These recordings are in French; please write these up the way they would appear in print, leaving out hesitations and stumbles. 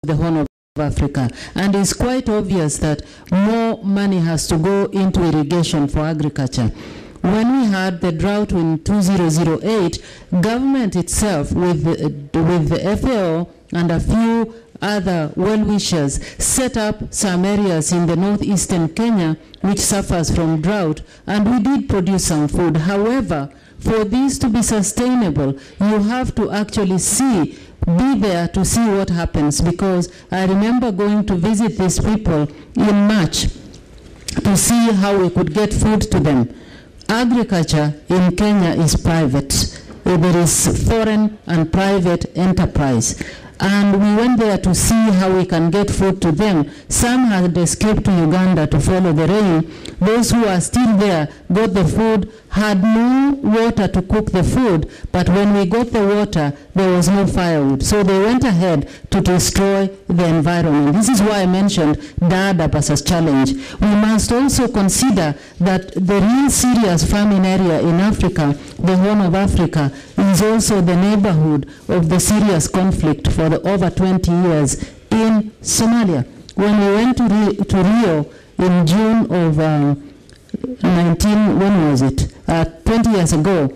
the Horn of Africa. And it's quite obvious that more money has to go into irrigation for agriculture. When we had the drought in 2008, government itself with the FAO and a few other well-wishers set up some areas in the northeastern Kenya which suffers from drought, and we did produce some food. However, for this to be sustainable, you have to actually be there to see what happens, because I remember going to visit these people in March to see how we could get food to them. Agriculture in Kenya is private. There is foreign and private enterprise. And we went there to see how we can get food to them. Some had escaped to Uganda to follow the rain. Those who are still there got the food, had no water to cook the food, but when we got the water, there was no firewood. So they went ahead to destroy the environment. This is why I mentioned Dada versus challenge. We must also consider that the real serious famine area in Africa, the Horn of Africa, is also the neighborhood of the serious conflict for the over 20 years in Somalia. When we went to Rio in June of 20 years ago,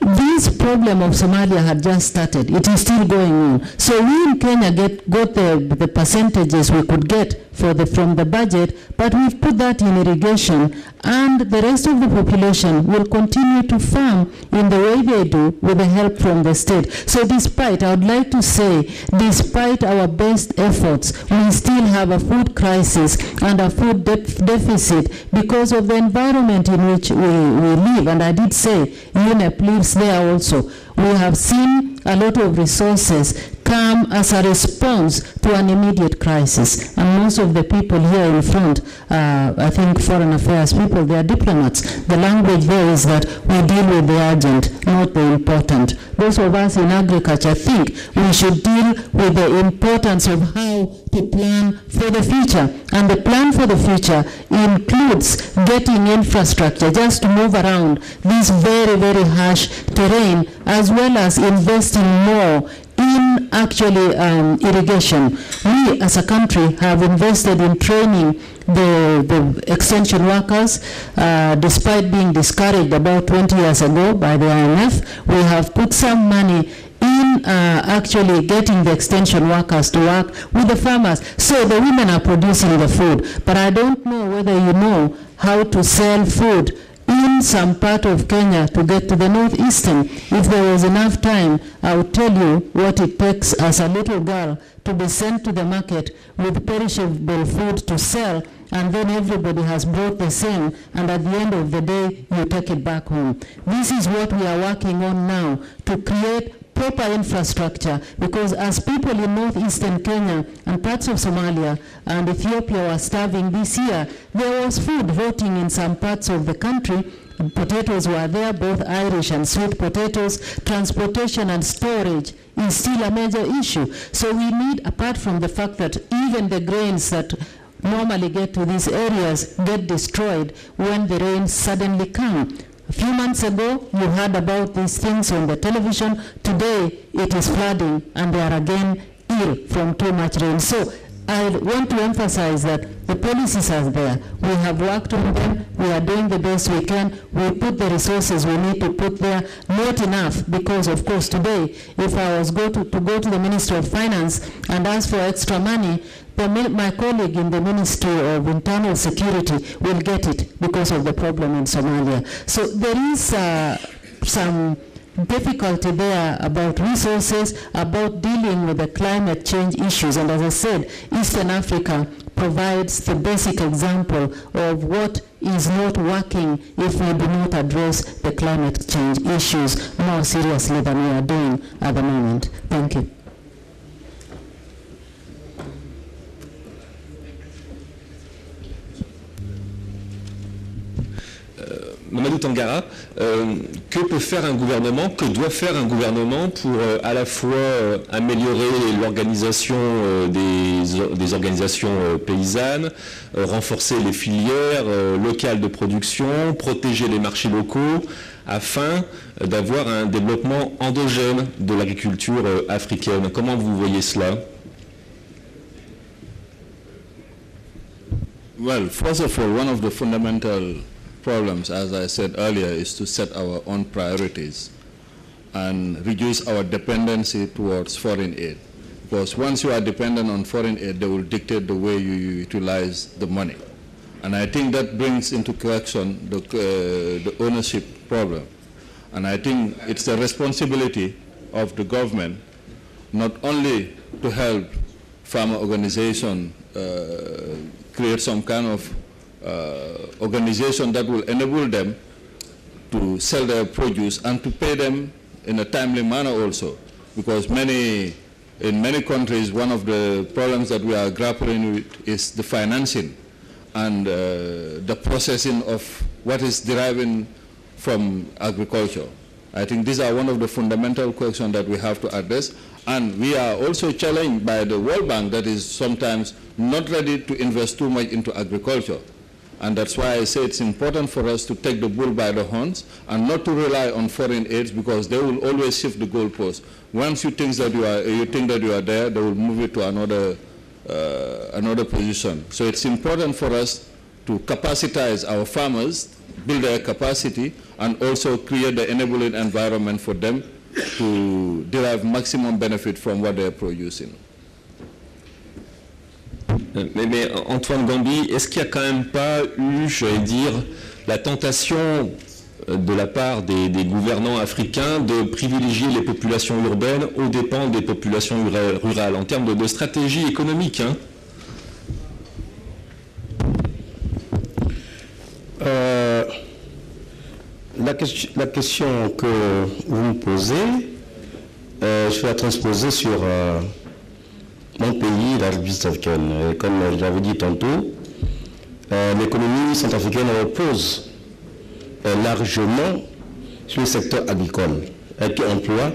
this problem of Somalia had just started. It is still going on. So we in Kenya got the percentages we could get from the budget, but we've put that in irrigation, and the rest of the population will continue to farm in the way they do with the help from the state. So despite, I would like to say, despite our best efforts, we still have a food crisis and a food deficit because of the environment in which we live. And I did say UNEP lives there also. We have seen a lot of resources come as a response to an immediate crisis. And most of the people here in front, I think foreign affairs people, they are diplomats. The language there is that we deal with the urgent, not the important. Those of us in agriculture think we should deal with the importance of how to plan for the future. And the plan for the future includes getting infrastructure just to move around this very, very harsh terrain, as well as investing more in actually irrigation. We as a country have invested in training the extension workers, despite being discouraged about 20 years ago by the IMF. We have put some money in actually getting the extension workers to work with the farmers. So the women are producing the food. But I don't know whether you know how to sell food in some part of Kenya to get to the northeastern. If there was enough time, I would tell you what it takes as a little girl to be sent to the market with perishable food to sell, and then everybody has brought the same, and at the end of the day, you take it back home. This is what we are working on now, to create proper infrastructure, because as people in northeastern Kenya and parts of Somalia and Ethiopia were starving this year, there was food rotting in some parts of the country. Potatoes were there, both Irish and sweet potatoes. Transportation and storage is still a major issue. So we need, apart from the fact that even the grains that normally get to these areas get destroyed when the rains suddenly come. A few months ago, you heard about these things on the television. Today, it is flooding, and they are again ill from too much rain. So I want to emphasize that the policies are there. We have worked on them. We are doing the best we can. We put the resources we need to put there. Not enough, because, of course, today, if I was to go to the Ministry of Finance and ask for extra money, my colleague in the Ministry of Internal Security will get it because of the problem in Somalia. So there is some difficulty there about resources, about dealing with the climate change issues. And as I said, Eastern Africa provides the basic example of what is not working if we do not address the climate change issues more seriously than we are doing at the moment. Thank you. Mamadou Tangara, que peut faire un gouvernement, que doit faire un gouvernement pour à la fois améliorer l'organisation des organisations paysannes, renforcer les filières locales de production, protéger les marchés locaux, afin d'avoir un développement endogène de l'agriculture africaine. Comment vous voyez cela ? Well, first of all, one of the fundamental problems, as I said earlier, is to set our own priorities and reduce our dependency towards foreign aid. Because once you are dependent on foreign aid, they will dictate the way you utilize the money. And I think that brings into question the ownership problem. And I think it's the responsibility of the government not only to help farmer organizations create some kind of organization that will enable them to sell their produce and to pay them in a timely manner also. Because in many countries, one of the problems that we are grappling with is the financing and the processing of what is deriving from agriculture. I think these are one of the fundamental questions that we have to address. And we are also challenged by the World Bank that is sometimes not ready to invest too much into agriculture. And that's why I say it's important for us to take the bull by the horns and not to rely on foreign aids, because they will always shift the goalpost. Once you think that you are there, they will move you to another position. So it's important for us to capacitize our farmers, build their capacity, and also create the enabling environment for them to derive maximum benefit from what they are producing. Mais Antoine Gambi, est-ce qu'il n'y a quand même pas eu, j'allais dire, la tentation de la part des gouvernants africains de privilégier les populations urbaines aux dépens des populations rurales, en termes de stratégie économique, hein? La question que vous me posez, je vais la transposer sur mon pays, la République centrafricaine. Comme je l'avais dit tantôt, l'économie centrafricaine repose largement sur le secteur agricole, qui emploie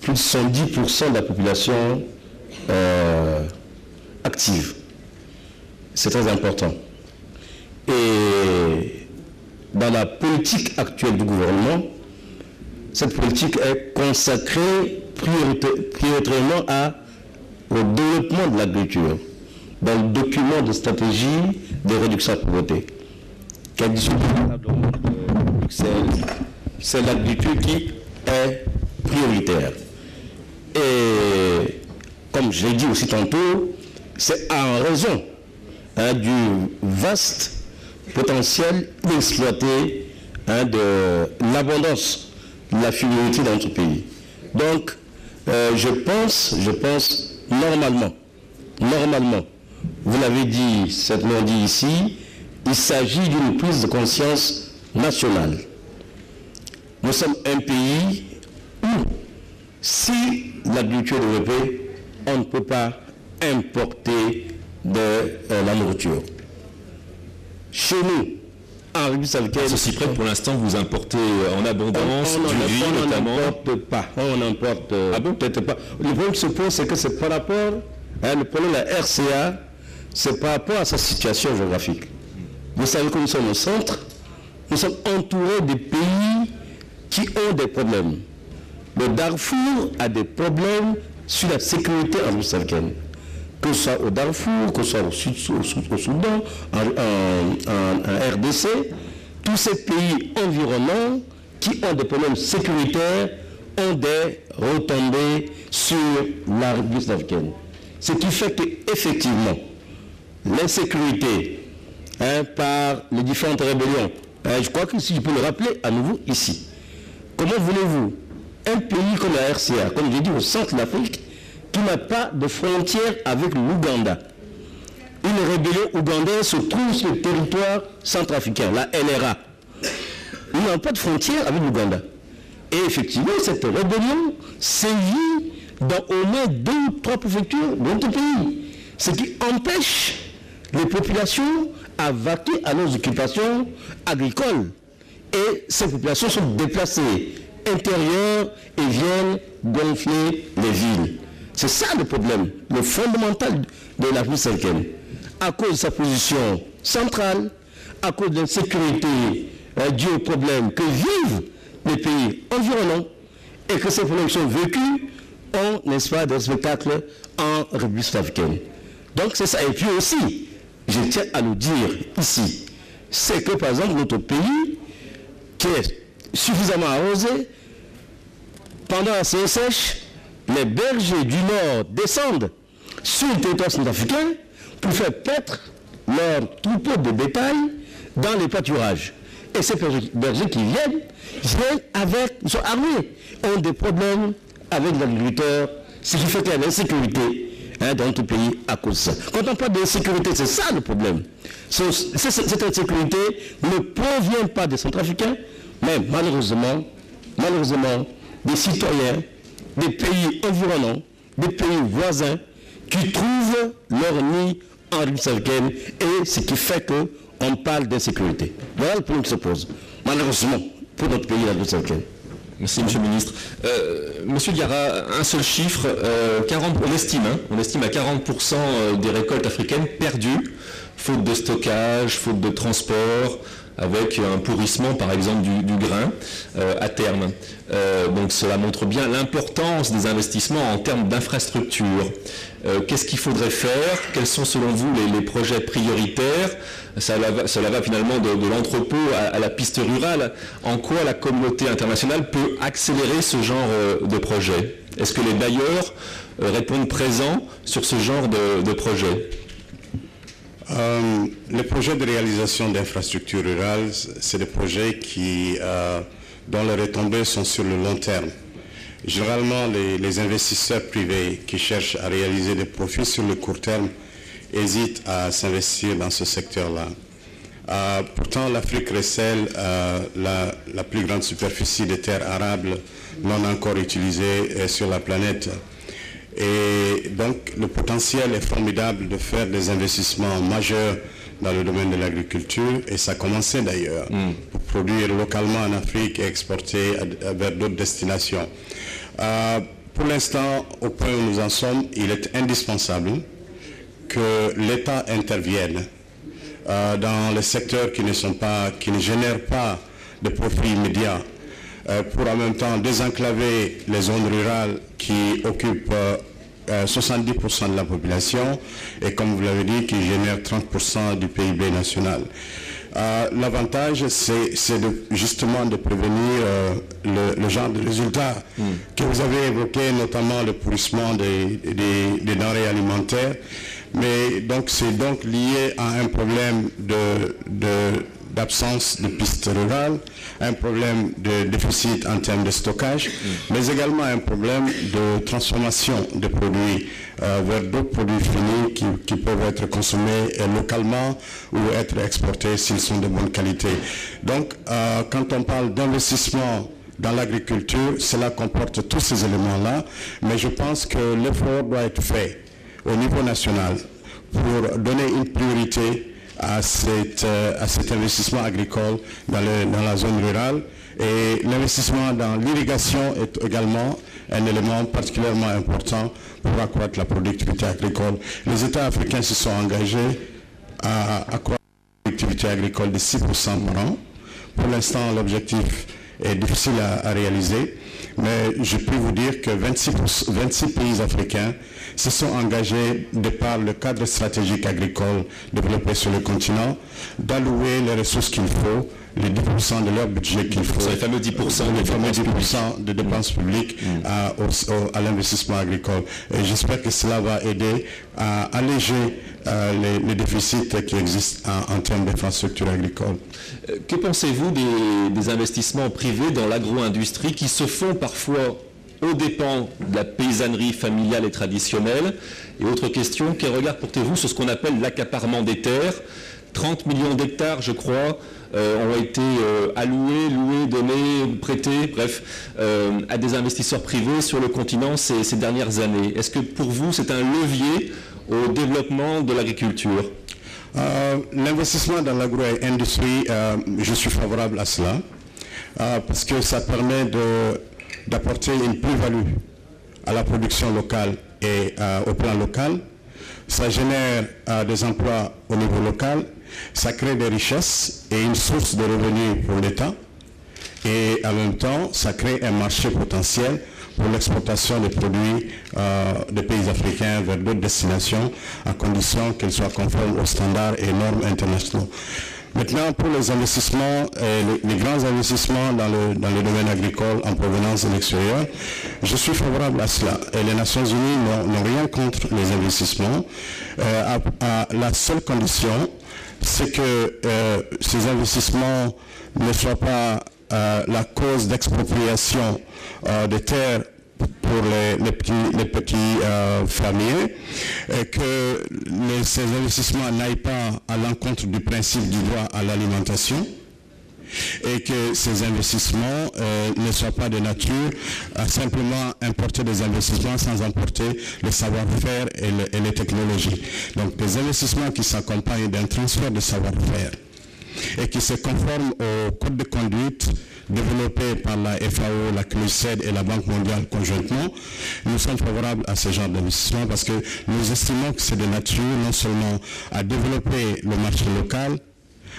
plus de 110% de la population active. C'est très important. Et dans la politique actuelle du gouvernement, cette politique est consacrée prioritairement au développement de l'agriculture, dans le document de stratégie de réduction de la pauvreté, qui est discuté de Bruxelles. C'est l'agriculture qui est prioritaire. Et comme je l'ai dit aussi tantôt, c'est en raison du vaste potentiel inexploité de l'abondance de la fluidité dans notre pays. Donc, je pense, normalement, vous l'avez dit, certainement dit ici, il s'agit d'une prise de conscience nationale. Nous sommes un pays où, si l'agriculture est développée, on ne peut pas importer de la nourriture. Chez nous, en République centrafricaine, ceci près, pour l'instant, vous importez en abondance du riz, notamment. On n'importe pas. On n'importe peut-être pas. Le problème qui se pose, c'est que c'est par rapport, le problème de la RCA, c'est par rapport à sa situation géographique. Vous savez que nous sommes au centre, nous sommes entourés des pays qui ont des problèmes. Le Darfour a des problèmes sur la sécurité en République centrafricaine. Que ce soit au Darfour, que ce soit au Soudan, en RDC, tous ces pays environnants qui ont des problèmes sécuritaires ont des retombées sur la République centrafricaine. Ce qui fait qu'effectivement, l'insécurité par les différentes rébellions, je crois que si je peux le rappeler à nouveau ici, comment voulez-vous un pays comme la RCA, comme j'ai dit au centre de l'Afrique, qui n'a pas de frontière avec l'Ouganda. Une rébellion ougandaise se trouve sur le territoire centrafricain, la LRA. Ils n'ont pas de frontière avec l'Ouganda. Et effectivement, cette rébellion sévit dans au moins 2 ou 3 préfectures de notre pays. Ce qui empêche les populations à vaquer à leurs occupations agricoles. Et ces populations sont déplacées intérieures et viennent gonfler les villes. C'est ça le problème, le fondamental de la République centrafricaine. À cause de sa position centrale, à cause de l'insécurité due aux problèmes que vivent les pays environnants, et que ces problèmes sont vécus, n'est-ce pas, des spectacles en République centrafricaine. Donc c'est ça. Et puis aussi, je tiens à le dire ici, c'est que par exemple notre pays, qui est suffisamment arrosé, pendant la saison sèche, les bergers du Nord descendent sur le territoire centrafricain pour faire paître leur troupeau de bétail dans les pâturages. Et ces bergers qui viennent avec, ils sont armés, ont des problèmes avec les agriculteurs, ce qui fait qu'il y a de l'insécurité dans notre pays à cause de ça. Quand on parle d'insécurité, c'est ça le problème. Cette insécurité ne provient pas des Centrafricains, mais malheureusement, des citoyens des pays environnants, des pays voisins, qui trouvent leur nid en République centrafricaine, et ce qui fait qu'on parle d'insécurité. Voilà le problème qui se pose, malheureusement, pour notre pays, la République centrafricaine. Merci, Monsieur le Ministre. Monsieur Diarra, un seul chiffre, on estime à 40% des récoltes africaines perdues, faute de stockage, faute de transport, avec un pourrissement par exemple du grain à terme. Donc cela montre bien l'importance des investissements en termes d'infrastructures. Qu'est-ce qu'il faudrait faire? Quels sont selon vous les projets prioritaires? Cela va finalement de l'entrepôt à la piste rurale. En quoi la communauté internationale peut accélérer ce genre de projet? Est-ce que les bailleurs répondent présents sur ce genre de projet? Les projets de réalisation d'infrastructures rurales, c'est des projets dont les retombées sont sur le long terme. Généralement, les investisseurs privés qui cherchent à réaliser des profits sur le court terme hésitent à s'investir dans ce secteur-là. Pourtant, l'Afrique recèle la plus grande superficie de terres arables non encore utilisées sur la planète. Et donc, le potentiel est formidable de faire des investissements majeurs dans le domaine de l'agriculture, et ça a commencé d'ailleurs, pour produire localement en Afrique et exporter vers d'autres destinations. Pour l'instant, au point où nous en sommes, il est indispensable que l'État intervienne dans les secteurs qui ne génèrent pas de profits immédiats, pour en même temps désenclaver les zones rurales qui occupent 70% de la population et, comme vous l'avez dit, qui génèrent 30% du PIB national. L'avantage, c'est justement de prévenir le genre de résultats que vous avez évoqué, notamment le pourrissement des denrées alimentaires. Mais donc c'est donc lié à un problème d'absence de pistes rurales, un problème de déficit en termes de stockage, mais également un problème de transformation de produits vers d'autres produits finis qui peuvent être consommés localement ou être exportés s'ils sont de bonne qualité. Donc, quand on parle d'investissement dans l'agriculture, cela comporte tous ces éléments-là, mais je pense que l'effort doit être fait au niveau national pour donner une priorité à cet investissement agricole dans la zone rurale. Et l'investissement dans l'irrigation est également un élément particulièrement important pour accroître la productivité agricole. Les États africains se sont engagés à accroître la productivité agricole de 6% par an. Pour l'instant, l'objectif est difficile à réaliser, mais je peux vous dire que 26 pays africains se sont engagés, de par le cadre stratégique agricole développé sur le continent, d'allouer les ressources qu'il faut, les 10% de leur budget qu'il faut, les fameux 10% de dépenses publiques à l'investissement agricole. Et j'espère que cela va aider à alléger les déficits qui existent en termes d'infrastructures agricoles. Que pensez-vous des investissements privés dans l'agro-industrie qui se font parfois aux dépens de la paysannerie familiale et traditionnelle? Et autre question, quel regard portez-vous sur ce qu'on appelle l'accaparement des terres? 30 millions d'hectares, je crois, ont été alloués, loués, donnés, prêtés, bref, à des investisseurs privés sur le continent ces dernières années. Est-ce que pour vous, c'est un levier au développement de l'agriculture? L'investissement dans l'agro-industrie, je suis favorable à cela, parce que ça permet d'apporter une plus-value à la production locale et au plan local. Ça génère des emplois au niveau local, ça crée des richesses et une source de revenus pour l'État, et en même temps ça crée un marché potentiel pour l'exportation des produits des pays africains vers d'autres destinations, à condition qu'ils soient conformes aux standards et normes internationaux. Maintenant, pour les investissements, les grands investissements dans le domaine agricole en provenance de l'extérieur, je suis favorable à cela. Et les Nations Unies n'ont rien contre les investissements. À la seule condition, c'est que ces investissements ne soient pas la cause d'expropriation des terres pour les petits fermiers, et que ces investissements n'aillent pas à l'encontre du principe du droit à l'alimentation, et que ces investissements ne soient pas de nature à simplement importer des investissements sans importer le savoir-faire et les technologies. Donc des investissements qui s'accompagnent d'un transfert de savoir-faire et qui se conforment au code de conduite développé par la FAO, la CNUSED et la Banque mondiale conjointement. Nous sommes favorables à ce genre d'investissement parce que nous estimons que c'est de nature non seulement à développer le marché local,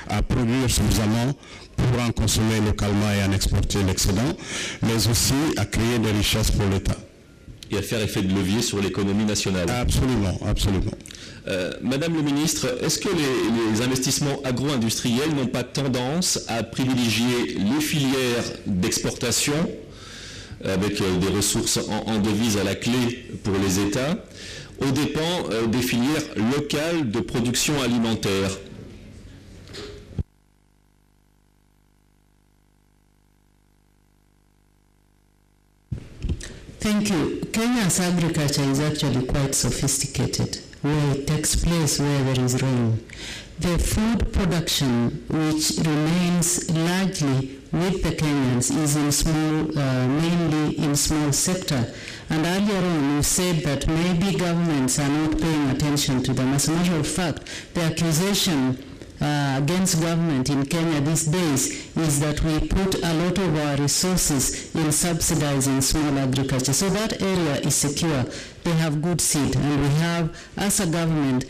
à produire suffisamment pour en consommer localement et en exporter l'excédent, mais aussi à créer des richesses pour l'État. Et à faire effet de levier sur l'économie nationale. Absolument, absolument. Madame le ministre, est-ce que les investissements agro-industriels n'ont pas tendance à privilégier les filières d'exportation, avec des ressources en devises à la clé pour les États, aux dépens des filières locales de production alimentaire ? Thank you. Kenya's agriculture is actually quite sophisticated, where it takes place where there is rain. The food production, which remains largely with the Kenyans, is in mainly in small sector. And earlier on, you said that maybe governments are not paying attention to them. As a matter of fact, the accusation against government in Kenya these days is that we put a lot of our resources in subsidizing small agriculture. So that area is secure. They have good seed, and we have, as a government,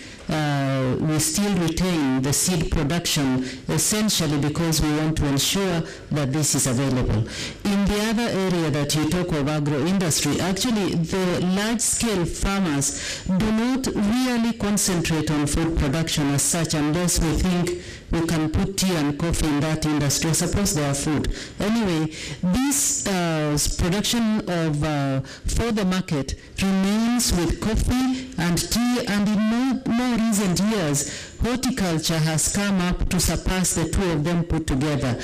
we still retain the seed production essentially because we want to ensure that this is available. In the other area that you talk of agro-industry, actually the large-scale farmers do not really concentrate on food production as such unless we think we can put tea and coffee in that industry. I suppose they are food. Anyway, this production of for the market remains with coffee and tea, and in more recent years, horticulture has come up to surpass the two of them put together.